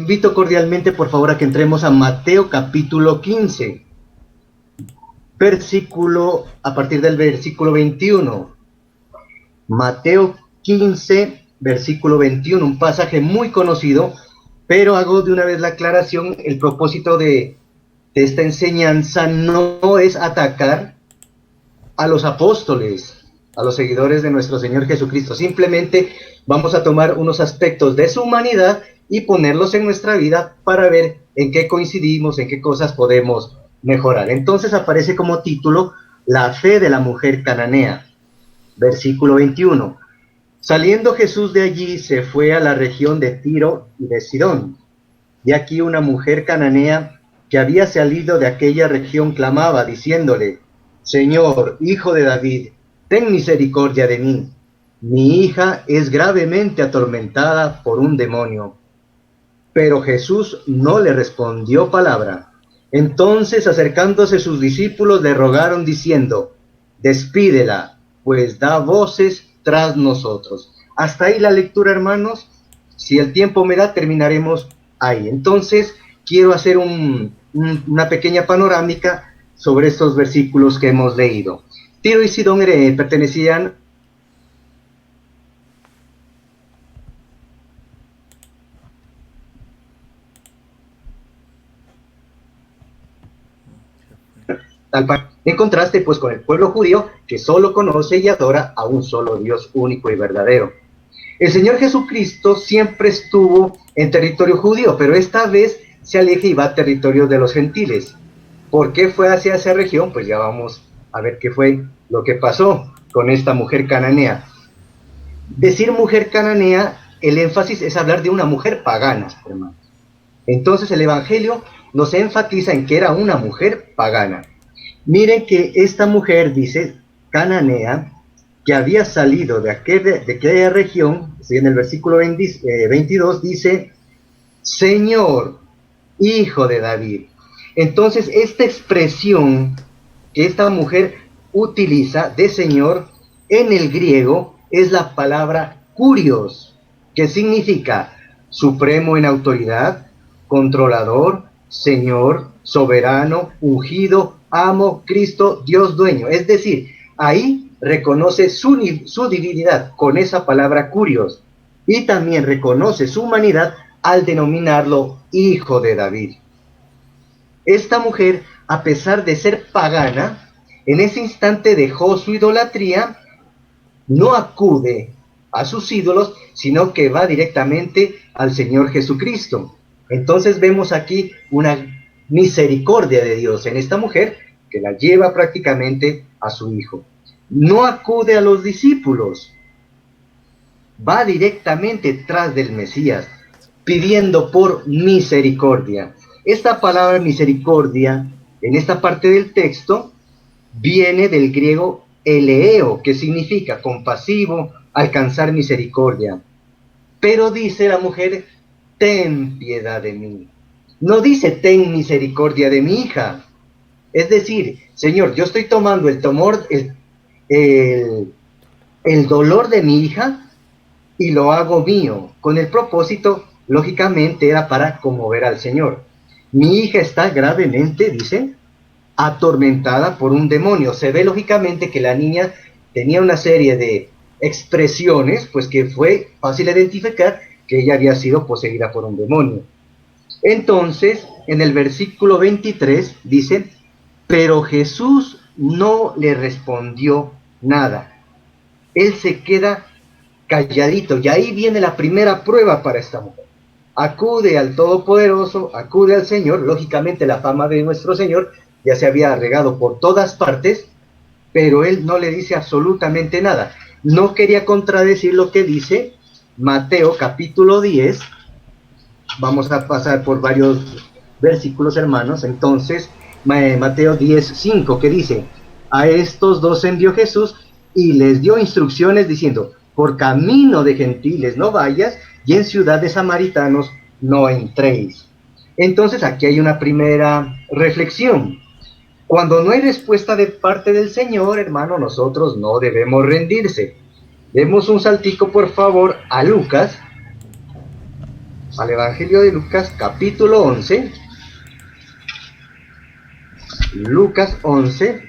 invito cordialmente, por favor, a que entremos a Mateo capítulo 15, a partir del versículo 21. Mateo 15, versículo 21, un pasaje muy conocido, pero hago de una vez la aclaración: el propósito de esta enseñanza no es atacar a los apóstoles, a los seguidores de nuestro Señor Jesucristo. Simplemente vamos a tomar unos aspectos de su humanidad y ponerlos en nuestra vida para ver en qué coincidimos, en qué cosas podemos mejorar. Entonces aparece como título La fe de la mujer cananea, versículo 21. Saliendo Jesús de allí, se fue a la región de Tiro y de Sidón. Y aquí una mujer cananea que había salido de aquella región clamaba, diciéndole: Señor, hijo de David, ten misericordia de mí. Mi hija es gravemente atormentada por un demonio. Pero Jesús no le respondió palabra. Entonces, acercándose sus discípulos, le rogaron diciendo: Despídela, pues da voces tras nosotros. Hasta ahí la lectura, hermanos. Si el tiempo me da, terminaremos ahí. Entonces, quiero hacer una pequeña panorámica sobre estos versículos que hemos leído. Tiro y Sidón pertenecían en contraste pues con el pueblo judío, que solo conoce y adora a un solo Dios único y verdadero. El Señor Jesucristo siempre estuvo en territorio judío, pero esta vez se aleja y va a territorio de los gentiles. ¿Por qué fue hacia esa región? Pues ya vamos a ver qué fue lo que pasó con esta mujer cananea. Decir mujer cananea, el énfasis es hablar de una mujer pagana, hermanos. Entonces el Evangelio nos enfatiza en que era una mujer pagana. Miren que esta mujer, dice, cananea, que había salido de aquella región, en el versículo 22 dice: Señor, hijo de David. Entonces esta expresión que esta mujer utiliza de Señor en el griego es la palabra kurios, que significa supremo en autoridad, controlador, Señor, soberano, ungido, amo, Cristo, Dios dueño. Es decir, ahí reconoce su divinidad con esa palabra kurios, y también reconoce su humanidad al denominarlo hijo de David. Esta mujer, a pesar de ser pagana, en ese instante dejó su idolatría, no acude a sus ídolos, sino que va directamente al Señor Jesucristo. Entonces vemos aquí una misericordia de Dios en esta mujer, que la lleva prácticamente a su hijo. No acude a los discípulos, va directamente tras del Mesías, pidiendo por misericordia. Esta palabra misericordia, en esta parte del texto, viene del griego eleo, que significa compasivo, alcanzar misericordia. Pero dice la mujer: ten piedad de mí. No dice: ten misericordia de mi hija. Es decir, Señor, yo estoy tomando el dolor de mi hija y lo hago mío, con el propósito, lógicamente, era para conmover al Señor. Mi hija está gravemente, dice, atormentada por un demonio. Se ve lógicamente que la niña tenía una serie de expresiones, pues que fue fácil identificar que ella había sido poseída por un demonio. Entonces, en el versículo 23 dice: pero Jesús no le respondió nada. Él se queda calladito, y ahí viene la primera prueba para esta mujer. Acude al Todopoderoso, acude al Señor. Lógicamente la fama de nuestro Señor ya se había regado por todas partes, pero él no le dice absolutamente nada. No quería contradecir lo que dice Mateo capítulo 10. Vamos a pasar por varios versículos, hermanos. Entonces, Mateo 10:5, que dice: a estos dos envió Jesús y les dio instrucciones diciendo: por camino de gentiles no vayas, y en ciudad de samaritanos no entréis. Entonces aquí hay una primera reflexión. Cuando no hay respuesta de parte del Señor, hermano, nosotros no debemos rendirse. Demos un saltico, por favor, a Lucas al Evangelio de Lucas, capítulo 11, Lucas 11,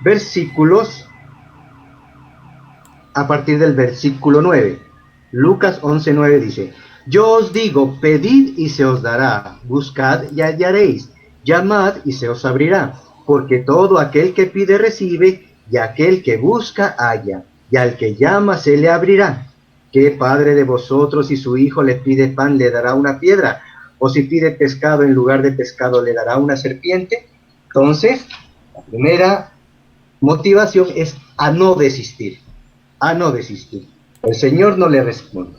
versículos a partir del versículo 9. Lucas 11, 9 dice: Yo os digo, pedid y se os dará, buscad y hallaréis, llamad y se os abrirá, porque todo aquel que pide recibe, y aquel que busca halla, y al que llama se le abrirá. ¿Qué padre de vosotros, si su hijo le pide pan, le dará una piedra? ¿O si pide pescado, en lugar de pescado, le dará una serpiente? Entonces, la primera motivación es a no desistir, a no desistir. El Señor no le responde.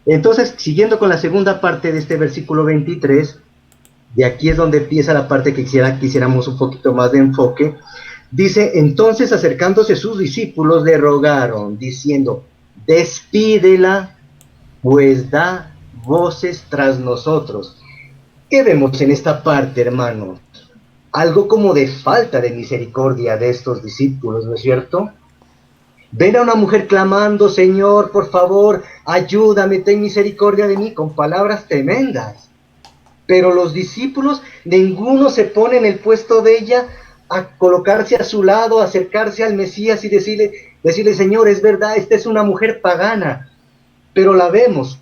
Entonces, siguiendo con la segunda parte de este versículo 23, de aquí es donde empieza la parte que quisiéramos un poquito más de enfoque. Dice: entonces, acercándose sus discípulos, le rogaron, diciendo: despídela, pues da voces tras nosotros. ¿Qué vemos en esta parte, hermanos? Algo como de falta de misericordia de estos discípulos, ¿no es cierto? Ven a una mujer clamando: Señor, por favor, ayúdame, ten misericordia de mí, con palabras tremendas. Pero los discípulos, ninguno se pone en el puesto de ella a colocarse a su lado, acercarse al Mesías y decirle: Señor, es verdad, esta es una mujer pagana, pero la vemos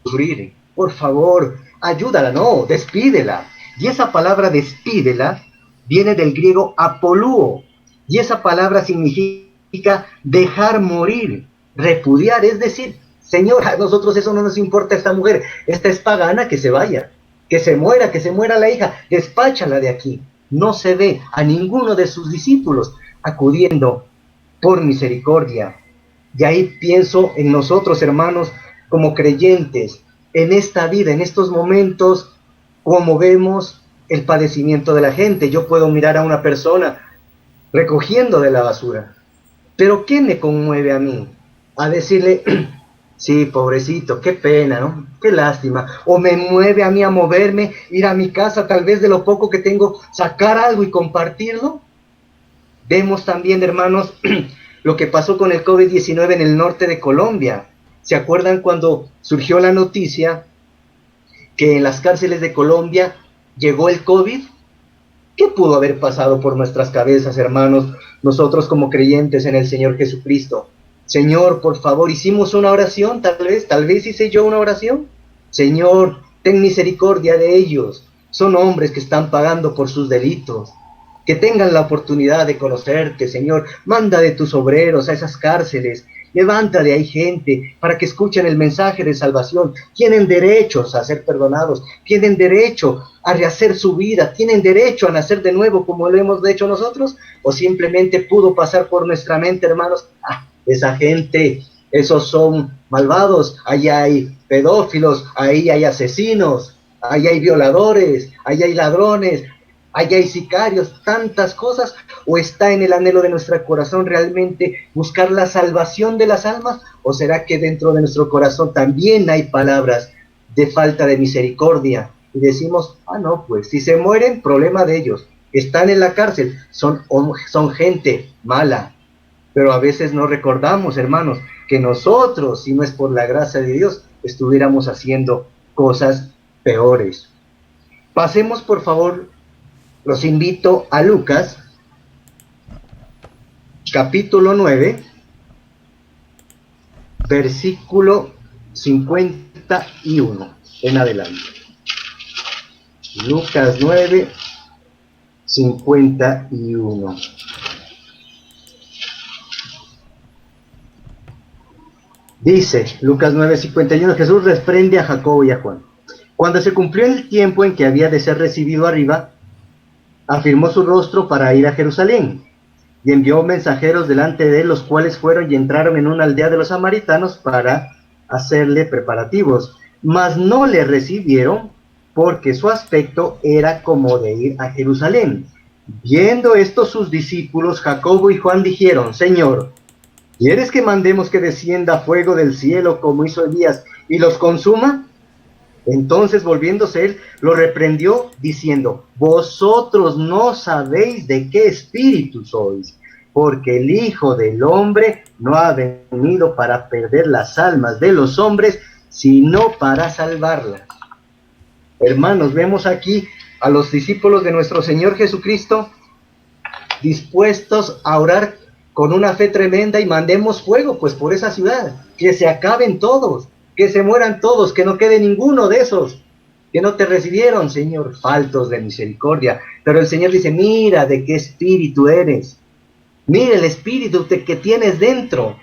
sufrir. Por favor, ayúdala, no, despídela. Y esa palabra despídela viene del griego apolúo, y esa palabra significa dejar morir, repudiar, es decir: Señor, a nosotros eso no nos importa, esta mujer, esta es pagana, que se vaya, que se muera la hija, despáchala de aquí. No se ve a ninguno de sus discípulos acudiendo por misericordia. Y ahí pienso en nosotros, hermanos, como creyentes, en esta vida, en estos momentos, como vemos el padecimiento de la gente. Yo puedo mirar a una persona recogiendo de la basura, pero ¿qué me conmueve a mí? A decirle: sí, pobrecito, qué pena, ¿no? Qué lástima. O me mueve a mí a moverme, ir a mi casa, tal vez de lo poco que tengo, sacar algo y compartirlo. Vemos también, hermanos, lo que pasó con el COVID-19 en el norte de Colombia. ¿Se acuerdan cuando surgió la noticia que en las cárceles de Colombia llegó el COVID? ¿Qué pudo haber pasado por nuestras cabezas, hermanos, nosotros como creyentes en el Señor Jesucristo? Señor, por favor, hicimos una oración, tal vez hice yo una oración. Señor, ten misericordia de ellos. Son hombres que están pagando por sus delitos. Que tengan la oportunidad de conocerte, Señor. Manda de tus obreros a esas cárceles. Levanta de ahí gente para que escuchen el mensaje de salvación. Tienen derechos a ser perdonados. Tienen derecho a rehacer su vida. Tienen derecho a nacer de nuevo como lo hemos hecho nosotros. O simplemente pudo pasar por nuestra mente, hermanos: esa gente, esos son malvados, ahí hay pedófilos, ahí hay asesinos, ahí hay violadores, ahí hay ladrones, ahí hay sicarios, tantas cosas. ¿O está en el anhelo de nuestro corazón realmente buscar la salvación de las almas? ¿O será que dentro de nuestro corazón también hay palabras de falta de misericordia? Y decimos: no, pues si se mueren, problema de ellos, están en la cárcel, son gente mala. Pero a veces no recordamos, hermanos, que nosotros, si no es por la gracia de Dios, estuviéramos haciendo cosas peores. Pasemos, por favor, los invito a Lucas, capítulo 9, versículo 51 en adelante. Lucas 9, 51. Dice Lucas 9:51: Jesús reprende a Jacobo y a Juan. Cuando se cumplió el tiempo en que había de ser recibido arriba, afirmó su rostro para ir a Jerusalén, y envió mensajeros delante de él, los cuales fueron y entraron en una aldea de los samaritanos para hacerle preparativos. Mas no le recibieron, porque su aspecto era como de ir a Jerusalén. Viendo esto, sus discípulos Jacobo y Juan dijeron: Señor, ¿quieres que mandemos que descienda fuego del cielo como hizo Elías y los consuma? Entonces, volviéndose él, lo reprendió diciendo: vosotros no sabéis de qué espíritu sois, porque el Hijo del Hombre no ha venido para perder las almas de los hombres, sino para salvarlas. Hermanos, vemos aquí a los discípulos de nuestro Señor Jesucristo dispuestos a orar con una fe tremenda y mandemos fuego pues por esa ciudad, que se acaben todos, que se mueran todos, que no quede ninguno de esos que no te recibieron, Señor, faltos de misericordia. Pero el Señor dice, mira de qué espíritu eres, mira el espíritu que tienes dentro.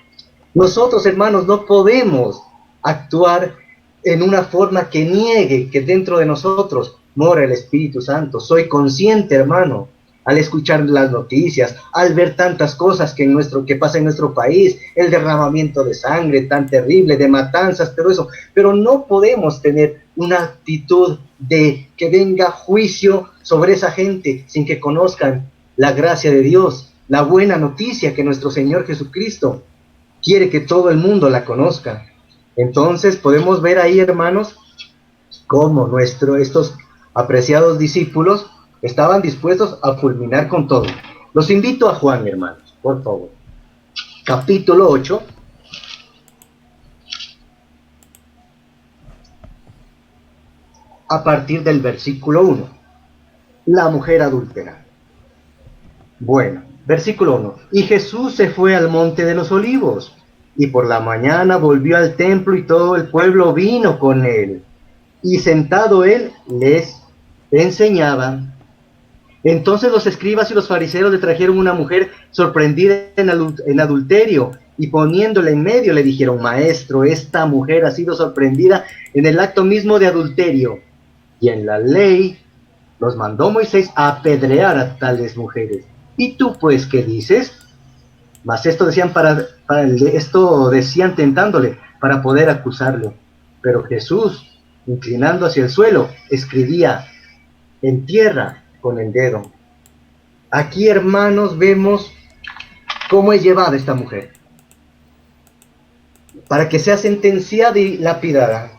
Nosotros, hermanos, no podemos actuar en una forma que niegue que dentro de nosotros mora el Espíritu Santo. Soy consciente, hermano, al escuchar las noticias, al ver tantas cosas que pasa en nuestro país, el derramamiento de sangre tan terrible, de matanzas, todo eso, pero no podemos tener una actitud de que venga juicio sobre esa gente sin que conozcan la gracia de Dios, la buena noticia que nuestro Señor Jesucristo quiere que todo el mundo la conozca. Entonces podemos ver ahí, hermanos, cómo estos apreciados discípulos estaban dispuestos a fulminar con todo. Los invito a Juan, hermanos, por favor. Capítulo 8. A partir del versículo 1. La mujer adúltera. Bueno, versículo 1. Y Jesús se fue al monte de los olivos, y por la mañana volvió al templo, y todo el pueblo vino con él. Y sentado él les enseñaba. Entonces los escribas y los fariseos le trajeron una mujer sorprendida en adulterio, y poniéndola en medio le dijeron, maestro, esta mujer ha sido sorprendida en el acto mismo de adulterio, y en la ley los mandó Moisés a apedrear a tales mujeres. ¿Y tú pues qué dices? Mas esto decían esto decían tentándole para poder acusarlo. Pero Jesús, inclinando hacia el suelo, escribía en tierra con el dedo. Aquí, hermanos, vemos cómo es llevada esta mujer para que sea sentenciada y lapidada.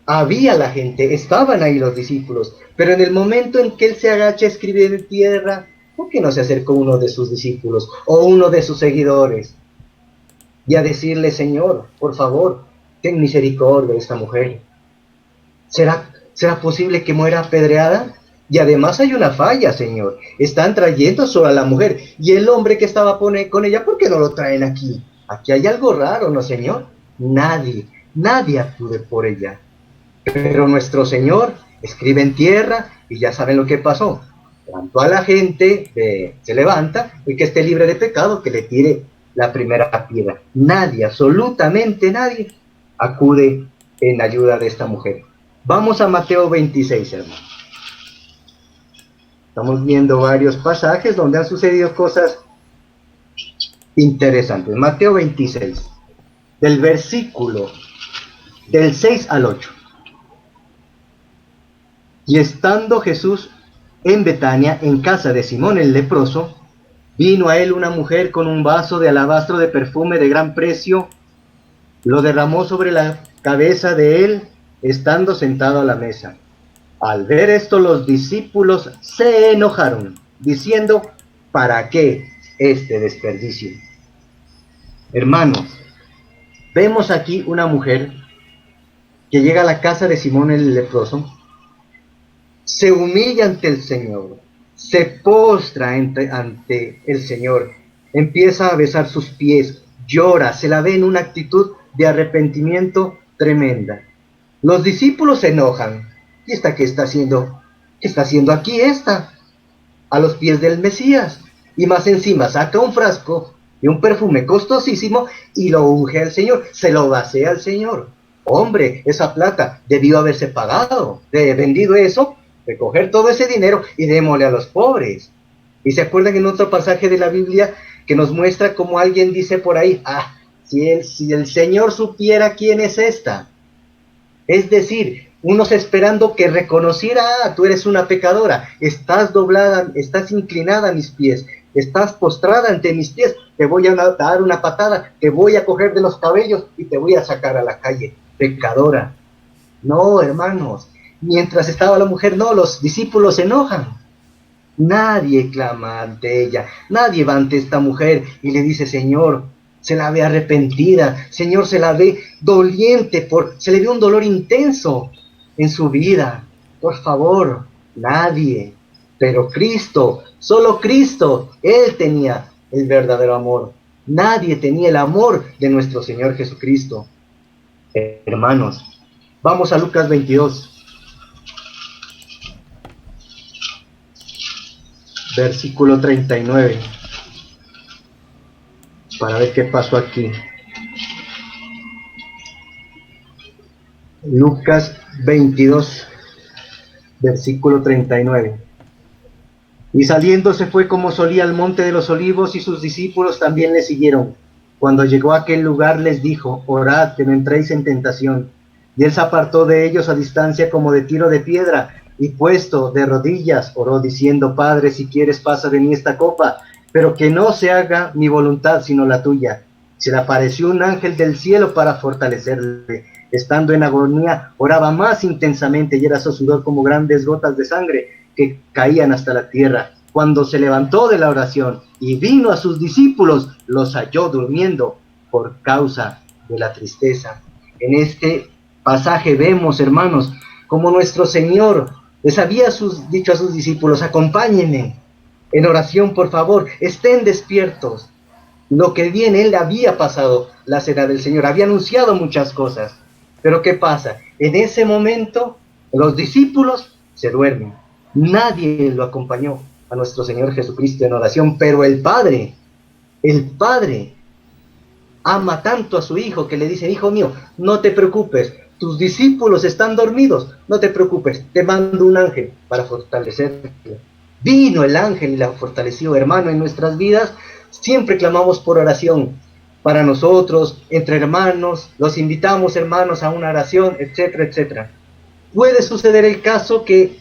Había la gente, estaban ahí los discípulos, pero en el momento en que él se agacha a escribir en tierra, ¿por qué no se acercó uno de sus discípulos o uno de sus seguidores y a decirle, Señor, por favor, ten misericordia de esta mujer? ¿Será posible que muera apedreada? Y además hay una falla, Señor. Están trayendo solo a la mujer. Y el hombre que estaba con ella, ¿por qué no lo traen aquí? Aquí hay algo raro, ¿no, Señor? Nadie acude por ella. Pero nuestro Señor escribe en tierra y ya saben lo que pasó. Cuando a la gente se levanta, y que esté libre de pecado, que le tire la primera piedra. Nadie, absolutamente nadie, acude en ayuda de esta mujer. Vamos a Mateo 26, hermanos. Estamos viendo varios pasajes donde han sucedido cosas interesantes. Mateo 26, del versículo del 6 al 8. Y estando Jesús en Betania, en casa de Simón el leproso, vino a él una mujer con un vaso de alabastro de perfume de gran precio, lo derramó sobre la cabeza de él, estando sentado a la mesa. Al ver esto, los discípulos se enojaron, diciendo, ¿para qué este desperdicio? Hermanos, vemos aquí una mujer que llega a la casa de Simón el leproso, se humilla ante el Señor, se postra ante el Señor, empieza a besar sus pies, llora, se la ve en una actitud de arrepentimiento tremenda. Los discípulos se enojan. ¿Y esta qué está haciendo? ¿Qué está haciendo aquí esta? A los pies del Mesías. Y más encima saca un frasco y un perfume costosísimo y lo unge al Señor, se lo vacía al Señor. Hombre, esa plata debió haberse pagado, de vendido eso, recoger todo ese dinero y démosle a los pobres. Y se acuerdan en otro pasaje de la Biblia que nos muestra como alguien dice por ahí, si el Señor supiera quién es esta. Es decir, unos esperando que reconociera, tú eres una pecadora, estás doblada, estás inclinada a mis pies, estás postrada ante mis pies, te voy a dar una patada, te voy a coger de los cabellos y te voy a sacar a la calle, pecadora. No, hermanos, mientras estaba la mujer, no, los discípulos se enojan. Nadie clama ante ella, nadie va ante esta mujer y le dice, Señor, se la ve arrepentida, Señor, se la ve doliente, se le ve un dolor intenso en su vida. Por favor, nadie, pero Cristo, solo Cristo, Él tenía el verdadero amor. Nadie tenía el amor de nuestro Señor Jesucristo. Hermanos, vamos a Lucas 22. Versículo 39. Para ver qué pasó aquí. Lucas 22, versículo 39. Y saliendo se fue como solía al monte de los olivos, y sus discípulos también le siguieron. Cuando llegó a aquel lugar les dijo: orad, que no entréis en tentación. Y él se apartó de ellos a distancia como de tiro de piedra, y puesto de rodillas oró diciendo: Padre, si quieres, pasa de mí esta copa, pero que no se haga mi voluntad sino la tuya. Se le apareció un ángel del cielo para fortalecerle. Estando en agonía, oraba más intensamente, y era su sudor como grandes gotas de sangre que caían hasta la tierra. Cuando se levantó de la oración y vino a sus discípulos, los halló durmiendo por causa de la tristeza. En este pasaje vemos, hermanos, como nuestro Señor les había dicho a sus discípulos: acompáñenme en oración, por favor, estén despiertos. Lo que viene, Él había pasado la cena del Señor, había anunciado muchas cosas. Pero ¿qué pasa? En ese momento, los discípulos se duermen. Nadie lo acompañó a nuestro Señor Jesucristo en oración, pero el Padre ama tanto a su Hijo que le dice: hijo mío, no te preocupes, tus discípulos están dormidos, no te preocupes, te mando un ángel para fortalecerte. Vino el ángel y la fortaleció. Hermano, en nuestras vidas siempre clamamos por oración para nosotros, entre hermanos, los invitamos, hermanos, a una oración, etcétera, etcétera. Puede suceder el caso que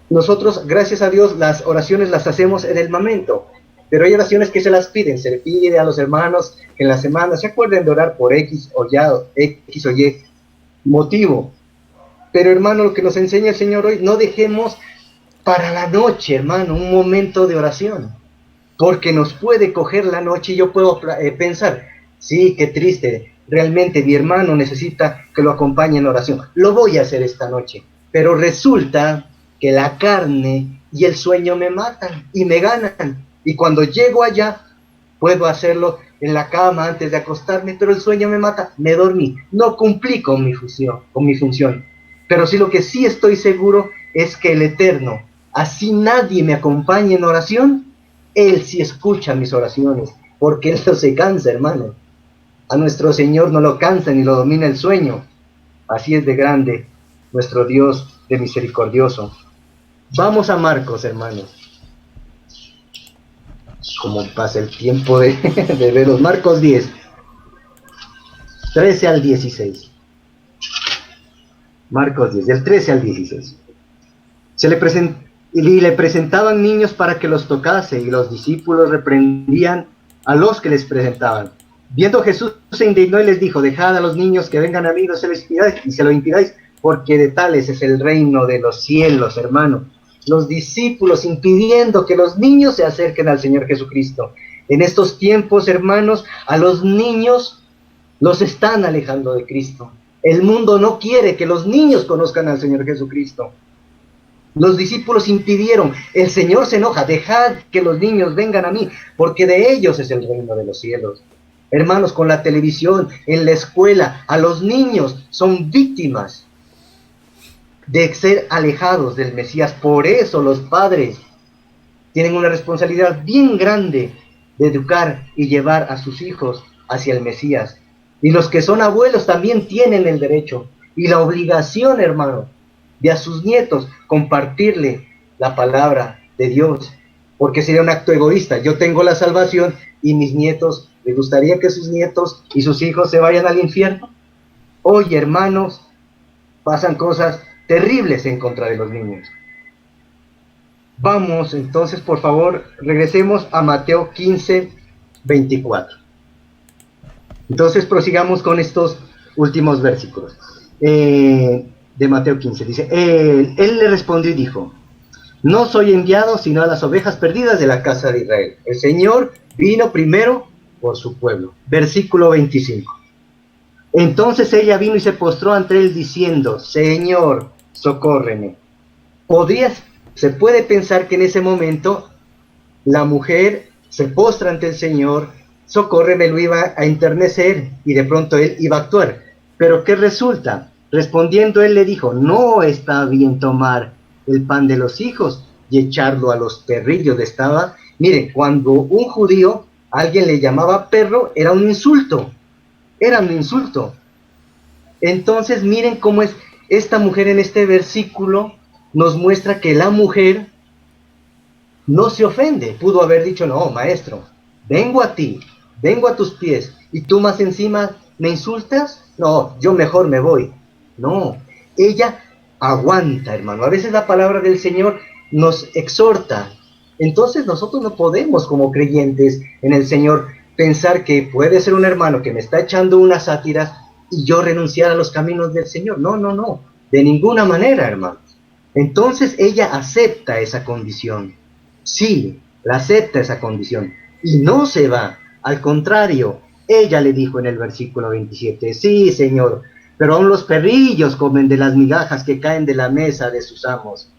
nosotros, gracias a Dios, las oraciones las hacemos en el momento, pero hay oraciones que se las piden, se le pide a los hermanos que en la semana se acuerden de orar por X o Y motivo. Pero, hermano, lo que nos enseña el Señor hoy: no dejemos para la noche, hermano, un momento de oración, porque nos puede coger la noche y yo puedo pensar: sí, qué triste, realmente mi hermano necesita que lo acompañe en oración, lo voy a hacer esta noche, pero resulta que la carne y el sueño me matan y me ganan, y cuando llego allá puedo hacerlo en la cama antes de acostarme, pero el sueño me mata, me dormí, no cumplí con mi función. Pero sí, lo que sí estoy seguro es que el Eterno, así nadie me acompañe en oración, Él sí escucha mis oraciones, porque Él no se cansa, hermano. A nuestro Señor no lo cansa ni lo domina el sueño. Así es de grande nuestro Dios, de misericordioso. Vamos a Marcos, hermanos. Como pasa el tiempo de verlos. Marcos 10, 13 al 16. Marcos 10, del 13 al 16. Le presentaban niños para que los tocase, y los discípulos reprendían a los que les presentaban. Viendo Jesús, se indignó y les dijo: dejad a los niños que vengan a mí, no se les impidáis, y se lo impidáis, porque de tales es el reino de los cielos, hermano. Los discípulos impidiendo que los niños se acerquen al Señor Jesucristo. En estos tiempos, hermanos, a los niños los están alejando de Cristo. El mundo no quiere que los niños conozcan al Señor Jesucristo. Los discípulos impidieron. El Señor se enoja: dejad que los niños vengan a mí, porque de ellos es el reino de los cielos. Hermanos, con la televisión, en la escuela, a los niños son víctimas de ser alejados del Mesías. Por eso los padres tienen una responsabilidad bien grande de educar y llevar a sus hijos hacia el Mesías. Y los que son abuelos también tienen el derecho y la obligación, hermano, de a sus nietos compartirle la palabra de Dios, porque sería un acto egoísta. Yo tengo la salvación y mis nietos, ¿les gustaría que sus nietos y sus hijos se vayan al infierno? Hoy, hermanos, pasan cosas terribles en contra de los niños. Vamos, entonces, por favor, regresemos a Mateo 15, 24. Entonces, prosigamos con estos últimos versículos de Mateo 15. Dice: él le respondió y dijo: no soy enviado sino a las ovejas perdidas de la casa de Israel. El Señor vino primero por su pueblo. Versículo 25. Entonces ella vino y se postró ante él diciendo, Señor, socórreme. Se puede pensar que en ese momento la mujer se postra ante el Señor, socórreme, lo iba a enternecer y de pronto él iba a actuar. Pero ¿qué resulta? Respondiendo él le dijo, no está bien tomar el pan de los hijos y echarlo a los perrillos. Mire, cuando un judío a alguien le llamaba perro, era un insulto. Era un insulto. Entonces miren cómo es esta mujer en este versículo, nos muestra que la mujer no se ofende. Pudo haber dicho, no, maestro, vengo a ti, vengo a tus pies, y tú más encima me insultas. No, yo mejor me voy. No, ella aguanta, hermano. A veces la palabra del Señor nos exhorta. Entonces nosotros no podemos, como creyentes en el Señor, pensar que puede ser un hermano que me está echando unas sátiras y yo renunciar a los caminos del Señor. No, no, no, de ninguna manera, hermanos. Entonces ella acepta esa condición. Sí, la acepta esa condición. Y no se va. Al contrario, ella le dijo en el versículo 27, sí, Señor, pero aún los perrillos comen de las migajas que caen de la mesa de sus amos.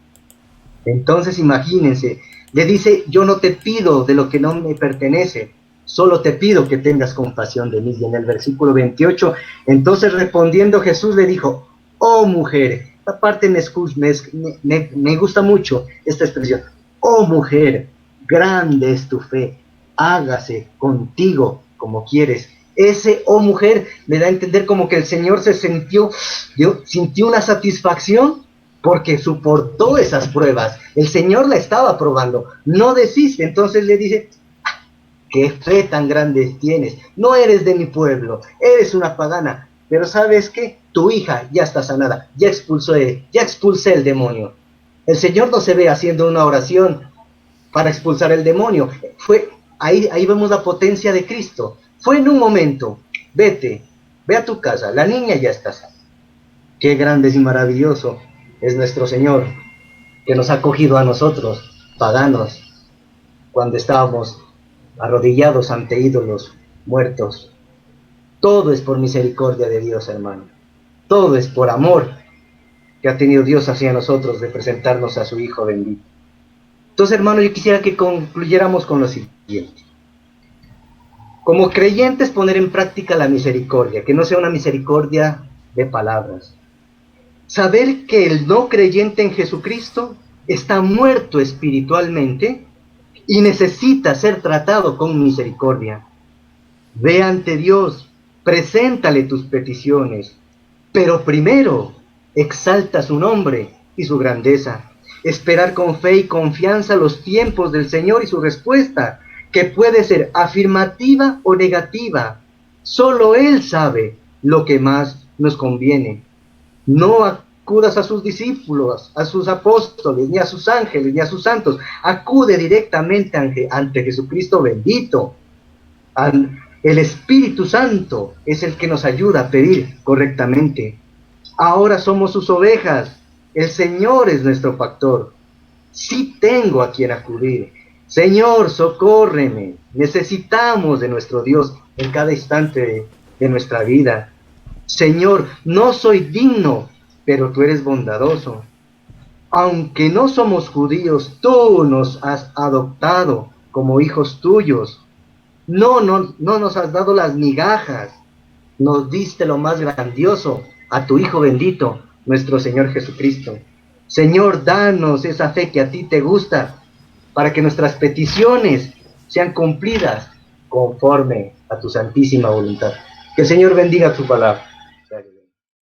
Entonces imagínense, le dice, yo no te pido de lo que no me pertenece, solo te pido que tengas compasión de mí. Y en el versículo 28, entonces respondiendo Jesús le dijo, oh mujer, esta parte me gusta mucho esta expresión, oh mujer, grande es tu fe, hágase contigo como quieres. Ese oh mujer me da a entender como que el Señor sintió una satisfacción porque soportó esas pruebas. El Señor la estaba probando, no desiste. Entonces le dice, qué fe tan grande tienes, no eres de mi pueblo, eres una pagana, pero ¿sabes qué? Tu hija ya está sanada, ya expulsé el demonio. El Señor no se ve haciendo una oración para expulsar el demonio. Ahí vemos la potencia de Cristo. Fue en un momento, ve a tu casa, la niña ya está sana. Qué grande y maravilloso es nuestro Señor, que nos ha acogido a nosotros, paganos, cuando estábamos arrodillados ante ídolos muertos. Todo es por misericordia de Dios, hermano. Todo es por amor que ha tenido Dios hacia nosotros de presentarnos a su Hijo bendito. Entonces, hermano, yo quisiera que concluyéramos con lo siguiente. Como creyentes, poner en práctica la misericordia, que no sea una misericordia de palabras. Saber que el no creyente en Jesucristo está muerto espiritualmente y necesita ser tratado con misericordia. Ve ante Dios, preséntale tus peticiones, pero primero exalta su nombre y su grandeza. Esperar con fe y confianza los tiempos del Señor y su respuesta, que puede ser afirmativa o negativa. Solo Él sabe lo que más nos conviene. No acudas a sus discípulos, a sus apóstoles, ni a sus ángeles, ni a sus santos. Acude directamente ante Jesucristo bendito. El Espíritu Santo es el que nos ayuda a pedir correctamente. Ahora somos sus ovejas. El Señor es nuestro pastor. Sí tengo a quien acudir. Señor, socórreme. Necesitamos de nuestro Dios en cada instante de nuestra vida. Señor, no soy digno, pero tú eres bondadoso. Aunque no somos judíos, tú nos has adoptado como hijos tuyos. No nos has dado las migajas. Nos diste lo más grandioso, a tu Hijo bendito, nuestro Señor Jesucristo. Señor, danos esa fe que a ti te gusta, para que nuestras peticiones sean cumplidas conforme a tu santísima voluntad. Que el Señor bendiga tu palabra.